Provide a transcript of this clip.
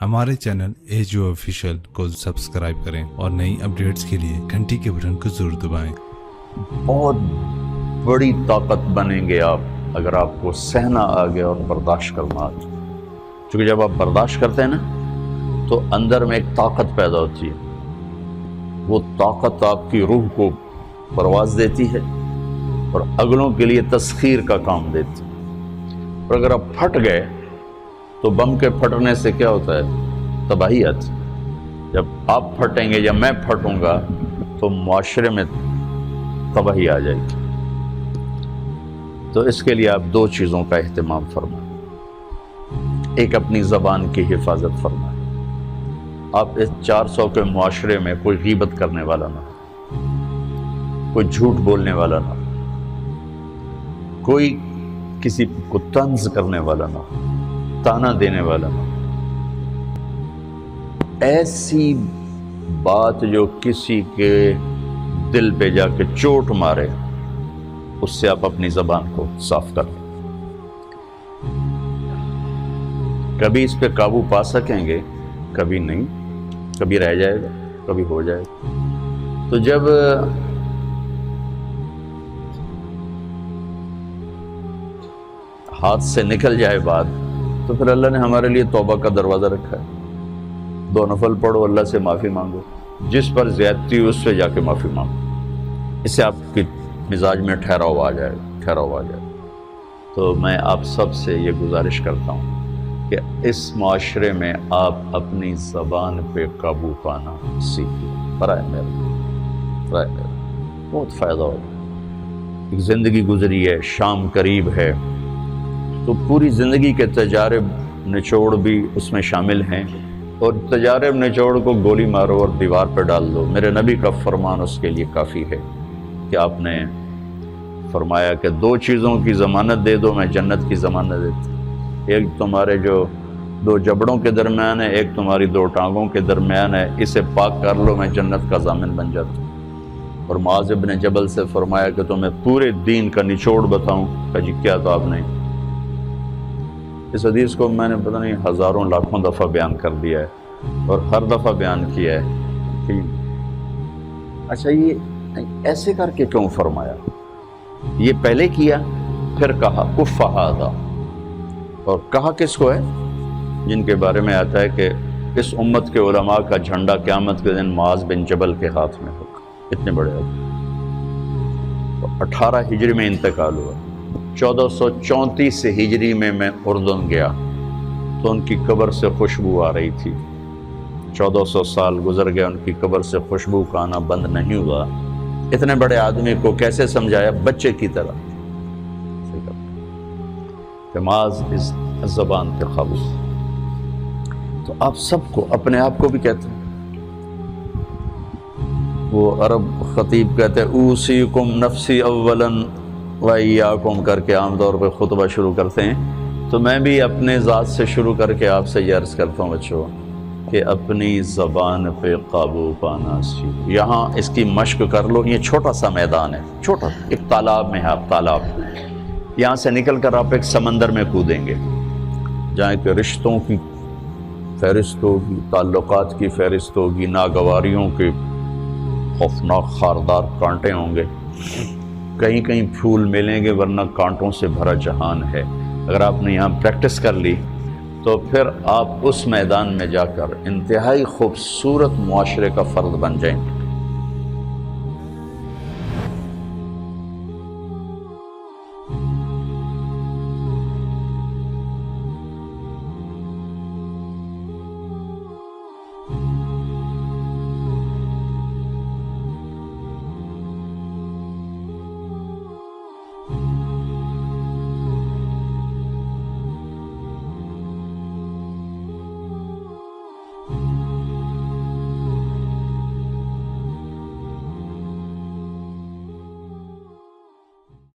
हमारे channel edu official को subscribe करें और नई अपडेट्स के लिए घंटी के बटन को जरूर दबाएं। बहुत बड़ी ताकत बनेंगे आप अगर आपको सहना आ गया और बर्दाश्त करना आ गया। क्योंकि जब आप बर्दाश्त करते हैं ना तो अंदर में एक ताकत पैदा होती है। वो ताकत आपकी रूह को परवाज़ देती है और अगलों के लिए तस्खीर का काम देती है। और अगर आप फट गए तो बम के फटने से क्या होता है? तबाही आती है। जब आप फटेंगे या मैं फटूंगा तो मुआशरे में तबाही आ जाएगी। तो इसके लिए आप दो चीज़ों का एहतमाम फरमाएं। एक, अपनी ज़बान की हिफाजत फरमाएं। आप इस 400 के मुआशरे में कोई गीबत करने वाला ना हो, कोई झूठ बोलने वाला ना हो, कोई किसी को तंज करने वाला ना हो, ताना देने वाला ना। ऐसी बात जो किसी के दिल पे जाके चोट मारे, उससे आप अपनी ज़बान को साफ कर लें। कभी इस पे काबू पा सकेंगे, कभी नहीं, कभी रह जाएगा, कभी हो जाएगा। तो जब हाथ से निकल जाए बात तो फिर अल्लाह ने हमारे लिए तौबा का दरवाज़ा रखा है। 2 नफल पढ़ो, अल्लाह से माफ़ी मांगो, जिस पर ज़्यादती हुई उससे जाके माफ़ी मांगो। इससे आपके मिजाज में ठहराव आ जाएगा। तो मैं आप सब से ये गुजारिश करता हूँ कि इस माशरे में आप अपनी ज़बान पे काबू पाना सीखिए। बराए मेरा बहुत फ़ायदा होगा। एक ज़िंदगी गुजरी है, शाम करीब है, तो पूरी ज़िंदगी के तजारब निचोड़ भी उसमें शामिल हैं। और तजारब निचोड़ को गोली मारो और दीवार पर डाल दो। मेरे नबी का फरमान उसके लिए काफ़ी है कि आपने फरमाया कि 2 चीज़ों की ज़मानत दे दो, मैं जन्नत की ज़मानत देती। एक तुम्हारे जो 2 जबड़ों के दरमियान है, एक तुम्हारी 2 टांगों के दरमियान है, इसे पाक कर लो, मैं जन्नत का ज़ामिन बन जाता। और मुआज़ इब्न जबल से फरमाया कि तुम्हें पूरे दीन का निचोड़ बताऊँ। कहा जी क्या? तो आपने इस हदीस को मैंने पता नहीं हज़ारों लाखों दफ़ा बयान कर दिया है और हर दफ़ा बयान किया है कि अच्छा ये ऐसे करके क्यों फरमाया। ये पहले किया, फिर कहा कुफ़ हादा। और कहा किसको है? जिनके बारे में आता है कि इस उम्मत के उलमा का झंडा क़यामत के दिन मुआज़ बिन जबल के हाथ में होगा। इतने बड़े तो 18 हिजरी में इंतकाल हुआ। 1434 हिजरी में मैं उर्दन गया तो उनकी कब्र से खुशबू आ रही थी। 1400 साल गुजर गया, उनकी कब्र से खुशबू का आना बंद नहीं हुआ। इतने बड़े आदमी को कैसे समझाया? बच्चे की तरह। नमाज इस ज़बान पे काबू। तो आप सबको, अपने आप को भी कहते हैं, वो अरब खतीब कहते हैं ऊसीकुम नफ्सी अव्वलन व इय्याकुम करके आमतौर पर खुतबा शुरू करते हैं। तो मैं भी अपने ज़ात से शुरू करके आपसे ये अर्ज़ करता हूँ बच्चों कि अपनी ज़बान पे काबू पाना सीखो। यहाँ इसकी मश्क कर लो। ये छोटा सा मैदान है, छोटा, एक तालाब में है आप, तालाब। यहाँ से निकल कर आप एक समंदर में कूदेंगे जहाँ के रिश्तों की फहरिस्त होगी, ताल्लुकात की फहरिस्त होगी, नागवारियों के खौफनाक खारदार कांटे होंगे, कहीं कहीं फूल मिलेंगे, वरना कांटों से भरा जहान है। अगर आपने यहाँ प्रैक्टिस कर ली तो फिर आप उस मैदान में जाकर इंतहाई खूबसूरत मुआशरे का फ़र्द बन जाएंगे।